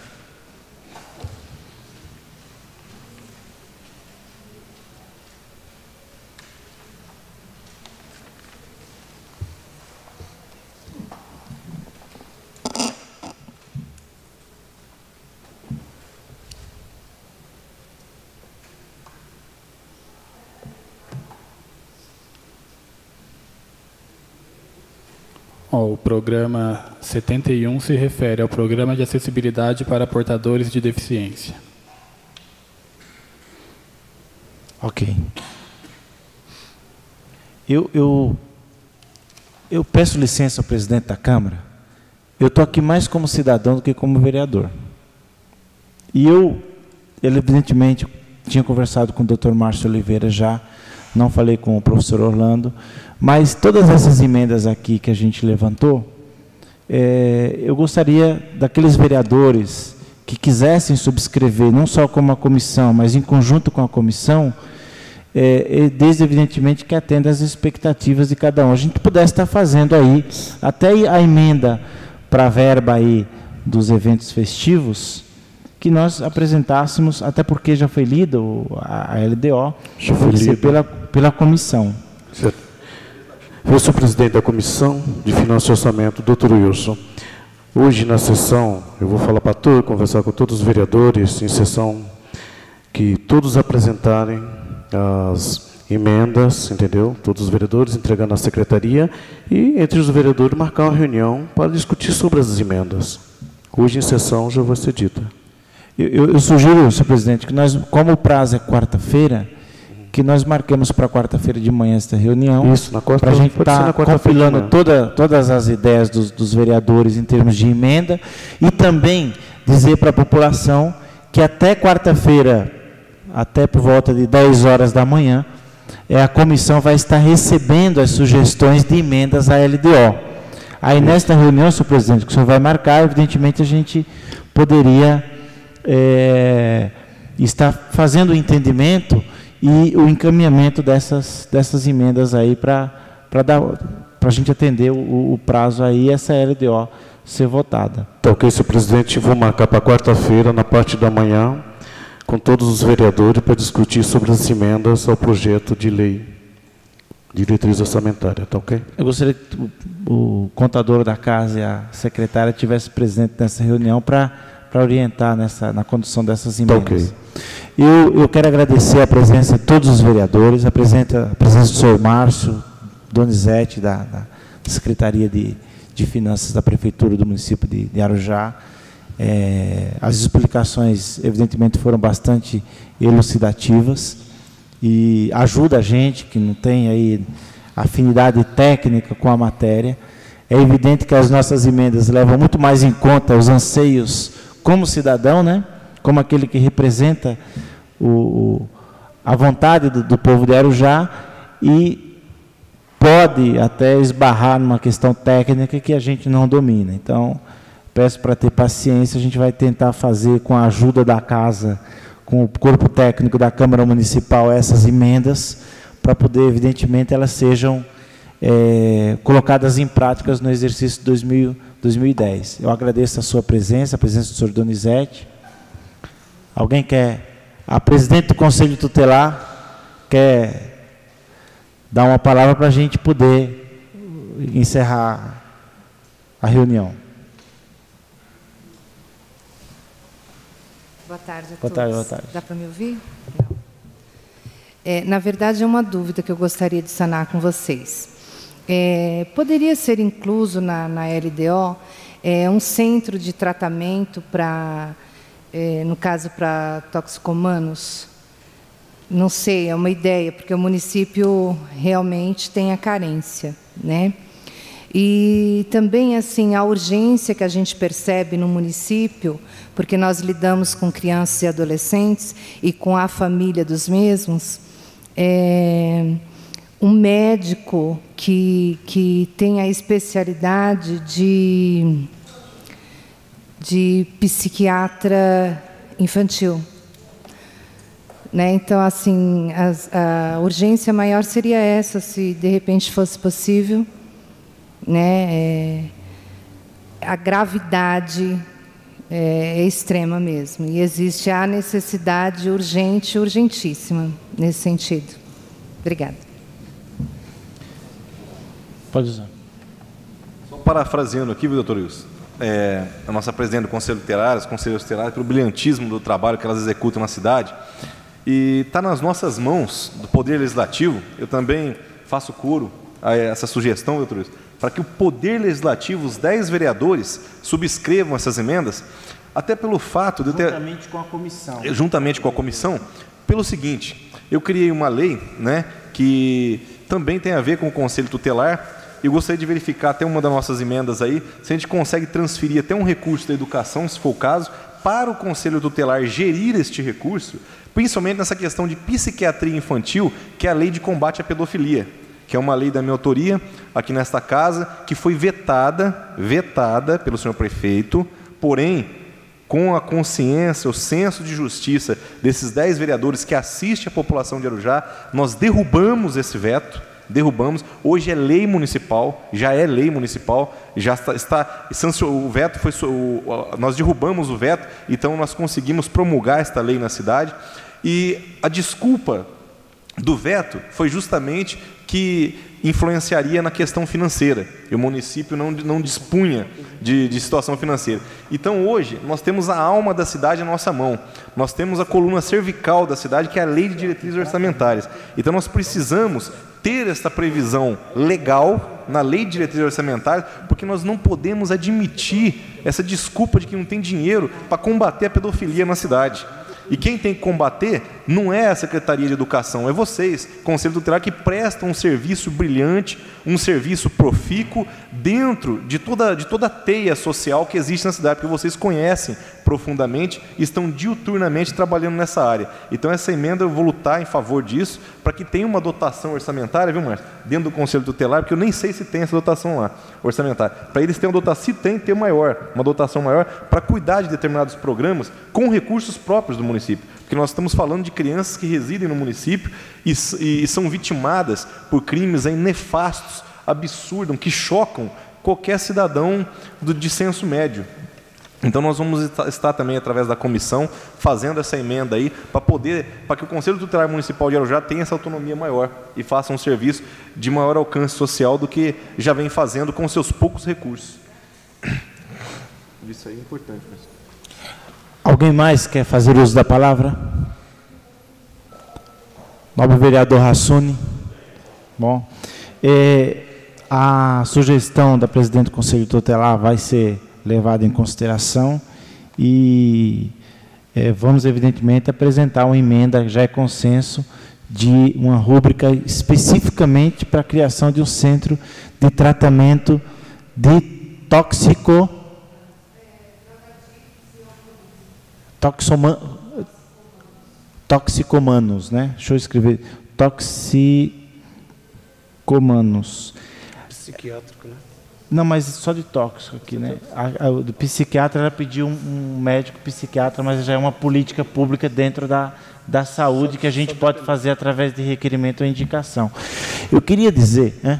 Speaker 2: O programa 71 se refere ao Programa de Acessibilidade para Portadores de Deficiência.
Speaker 1: Ok. Eu peço licença ao presidente da Câmara. Eu estou aqui mais como cidadão do que como vereador. E ele evidentemente, tinha conversado com o Dr. Márcio Oliveira já, não falei com o professor Orlando, mas todas essas emendas aqui que a gente levantou, eu gostaria daqueles vereadores que quisessem subscrever, não só como a comissão, mas em conjunto com a comissão, desde evidentemente que atenda às expectativas de cada um. A gente pudesse estar fazendo aí, até a emenda para a verba aí dos eventos festivos, que nós apresentássemos, até porque já foi lido a LDO, foi ser pela comissão.
Speaker 3: Certo. Eu sou presidente da Comissão de Finanças e Orçamento, Dr. Wilson. Hoje, na sessão, eu vou falar para todos, conversar com todos os vereadores, em sessão, que todos apresentarem as emendas, entendeu? Todos os vereadores entregando à secretaria e, entre os vereadores, marcar uma reunião para discutir sobre as emendas. Hoje, em sessão, já vai ser dita.
Speaker 1: Eu sugiro, senhor presidente, que nós, como o prazo é quarta-feira, que nós marquemos para quarta-feira de manhã esta reunião.
Speaker 3: Isso, na quarta-feira.
Speaker 1: Para a gente estar compilando todas as ideias dos vereadores em termos de emenda e também dizer para a população que até quarta-feira, até por volta de 10 horas da manhã, a comissão vai estar recebendo as sugestões de emendas à LDO. Aí, nesta reunião, senhor presidente, que o senhor vai marcar, evidentemente, a gente poderia estar fazendo o entendimento e o encaminhamento dessas emendas aí para a gente atender o prazo aí, essa LDO ser votada.
Speaker 3: Então, ok, senhor presidente, vou marcar para quarta-feira, na parte da manhã, com todos os vereadores, para discutir sobre as emendas ao projeto de lei de diretriz orçamentária, tá ok? Eu
Speaker 1: gostaria que o contador da casa e a secretária estivessem presentes nessa reunião para orientar na condução dessas emendas. Tá ok. Eu quero agradecer a presença de todos os vereadores, a presença do senhor Márcio Donizete, da Secretaria de Finanças da Prefeitura do município de Arujá. As explicações, evidentemente, foram bastante elucidativas e ajuda a gente, que não tem aí afinidade técnica com a matéria. É evidente que as nossas emendas levam muito mais em conta os anseios como cidadão, né? Como aquele que representa a vontade do povo de Arujá, e pode até esbarrar numa questão técnica que a gente não domina. Então, peço para ter paciência, a gente vai tentar fazer com a ajuda da casa, com o corpo técnico da Câmara Municipal, essas emendas, para poder, evidentemente, elas sejam colocadas em práticas no exercício de 2010. Eu agradeço a sua presença, a presença do senhor Donizete. Alguém quer? A presidente do Conselho Tutelar quer dar uma palavra para a gente poder encerrar a reunião.
Speaker 8: Boa tarde a todos.
Speaker 1: Boa tarde, boa tarde.
Speaker 8: Dá para me ouvir? Não. Na verdade, é uma dúvida que eu gostaria de sanar com vocês. Poderia ser incluso na LDO um centro de tratamento para, no caso, para toxicomanos? Não sei, é uma ideia, porque o município realmente tem a carência, né? E também, assim, a urgência que a gente percebe no município, porque nós lidamos com crianças e adolescentes e com a família dos mesmos, um médico que tem a especialidade de psiquiatra infantil. Né? Então, assim, a urgência maior seria essa, se de repente fosse possível. Né? A gravidade é extrema mesmo, e existe a necessidade urgente, urgentíssima, nesse sentido. Obrigada.
Speaker 1: Pode usar.
Speaker 4: Só parafraseando aqui, viu, doutor Wilson? A nossa presidente do Conselho Tutelar, os conselheiros tutelares, pelo brilhantismo do trabalho que elas executam na cidade, e está nas nossas mãos, do Poder Legislativo. Eu também faço coro a essa sugestão, doutor Wilson, para que o Poder Legislativo, os 10 vereadores, subscrevam essas emendas, até pelo fato de ter...
Speaker 1: Juntamente com a comissão.
Speaker 4: Juntamente com a comissão, pelo seguinte, eu criei uma lei, né, que também tem a ver com o Conselho Tutelar, e eu gostaria de verificar até uma das nossas emendas aí, se a gente consegue transferir até um recurso da educação, se for o caso, para o Conselho Tutelar gerir este recurso, principalmente nessa questão de psiquiatria infantil, que é a lei de combate à pedofilia, que é uma lei da minha autoria, aqui nesta casa, que foi vetada pelo senhor prefeito, porém, com a consciência, o senso de justiça desses 10 vereadores que assistem a população de Arujá, nós derrubamos esse veto, hoje é lei municipal, já é lei municipal, já está o veto foi, nós derrubamos o veto, então nós conseguimos promulgar esta lei na cidade, e a desculpa do veto foi justamente que influenciaria na questão financeira, e o município não dispunha de situação financeira. Então, hoje, nós temos a alma da cidade na nossa mão, nós temos a coluna cervical da cidade, que é a Lei de Diretrizes Orçamentárias. Então, nós precisamos ter essa previsão legal na Lei de Diretrizes Orçamentárias, porque nós não podemos admitir essa desculpa de que não tem dinheiro para combater a pedofilia na cidade. E quem tem que combater não é a Secretaria de Educação, é vocês, Conselho Tutelar, que prestam um serviço brilhante, um serviço profícuo dentro de toda a teia social que existe na cidade, porque vocês conhecem profundamente e estão diuturnamente trabalhando nessa área. Então, essa emenda eu vou lutar em favor disso, para que tenha uma dotação orçamentária, viu, Márcio? Dentro do Conselho Tutelar, porque eu nem sei se tem essa dotação lá, orçamentária. Para eles terem uma dotação, se tem, ter uma dotação maior, para cuidar de determinados programas com recursos próprios do município. Porque nós estamos falando de crianças que residem no município e são vitimadas por crimes aí nefastos, absurdos, que chocam qualquer cidadão de senso médio. Então, nós vamos estar também, através da comissão, fazendo essa emenda aí, para que o Conselho Tutelar Municipal de Arujá tenha essa autonomia maior e faça um serviço de maior alcance social do que já vem fazendo com seus poucos recursos. Isso aí é importante, pessoal.
Speaker 1: Alguém mais quer fazer uso da palavra? Nobre vereador Hassuni. Bom, a sugestão da presidente do Conselho Tutelar vai ser levada em consideração e vamos, evidentemente, apresentar uma emenda, já é consenso, de uma rúbrica especificamente para a criação de um centro de tratamento de toxicomanos, né? Deixa eu escrever. Toxicomanos.
Speaker 3: Psiquiátrico, né?
Speaker 1: Não, mas só de tóxico aqui, né? Do psiquiatra, ela pediu um médico psiquiatra, mas já é uma política pública dentro da saúde que a gente pode fazer através de requerimento ou indicação. Eu queria dizer, né?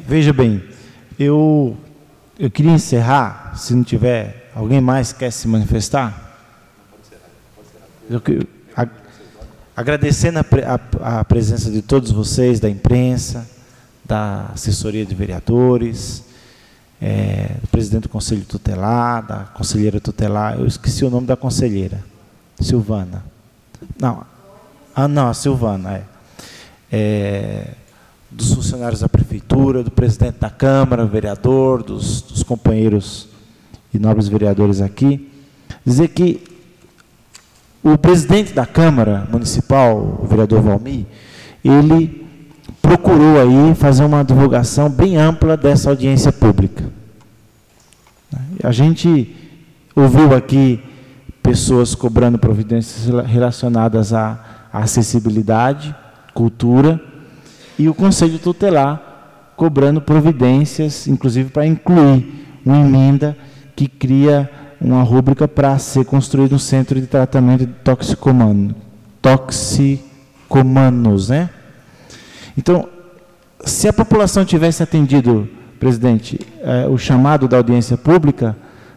Speaker 1: Veja bem, eu queria encerrar, se não tiver, alguém mais quer se manifestar? Agradecendo a presença de todos vocês, da imprensa, da assessoria de vereadores, do presidente do Conselho Tutelar, da conselheira tutelar, eu esqueci o nome da conselheira, Silvana. Não, a Silvana, dos funcionários da prefeitura, do presidente da Câmara, vereador, dos companheiros e nobres vereadores aqui, dizer que o presidente da Câmara Municipal, o vereador Valmir, ele procurou aí fazer uma divulgação bem ampla dessa audiência pública. A gente ouviu aqui pessoas cobrando providências relacionadas à acessibilidade, cultura, e o Conselho Tutelar cobrando providências, inclusive para incluir uma emenda que cria uma rúbrica para ser construído um centro de tratamento de toxicomanos, né? Então, se a população tivesse atendido, presidente, o chamado da audiência pública,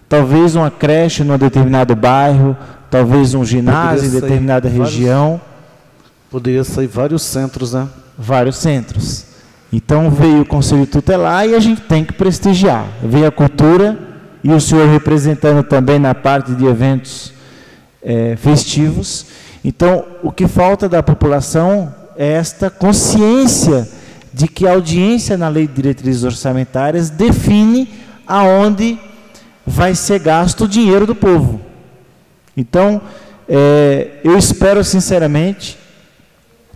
Speaker 1: talvez uma creche num determinado bairro, talvez um ginásio em determinada região.
Speaker 3: Poderia sair vários centros, né?
Speaker 1: Vários centros. Então veio o Conselho Tutelar e a gente tem que prestigiar. Veio a cultura e o senhor representando também na parte de eventos festivos. Então, o que falta da população é esta consciência de que a audiência na Lei de Diretrizes Orçamentárias define aonde vai ser gasto o dinheiro do povo. Então, eu espero sinceramente,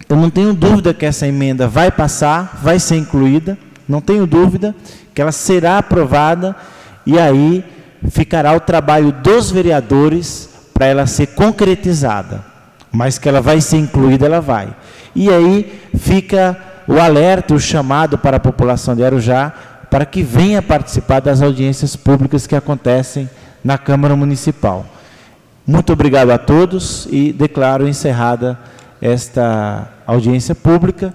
Speaker 1: eu não tenho dúvida que essa emenda vai passar, vai ser incluída, não tenho dúvida que ela será aprovada e aí ficará o trabalho dos vereadores para ela ser concretizada, mas que ela vai ser incluída, ela vai. E aí fica o alerta, o chamado para a população de Arujá para que venha participar das audiências públicas que acontecem na Câmara Municipal. Muito obrigado a todos e declaro encerrada esta audiência pública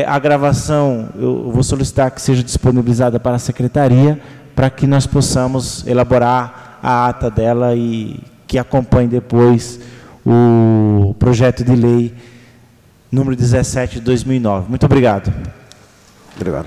Speaker 1: A gravação, eu vou solicitar que seja disponibilizada para a secretaria, para que nós possamos elaborar a ata dela e que acompanhe depois o projeto de lei número 17 de 2009. Muito obrigado.
Speaker 3: Obrigado.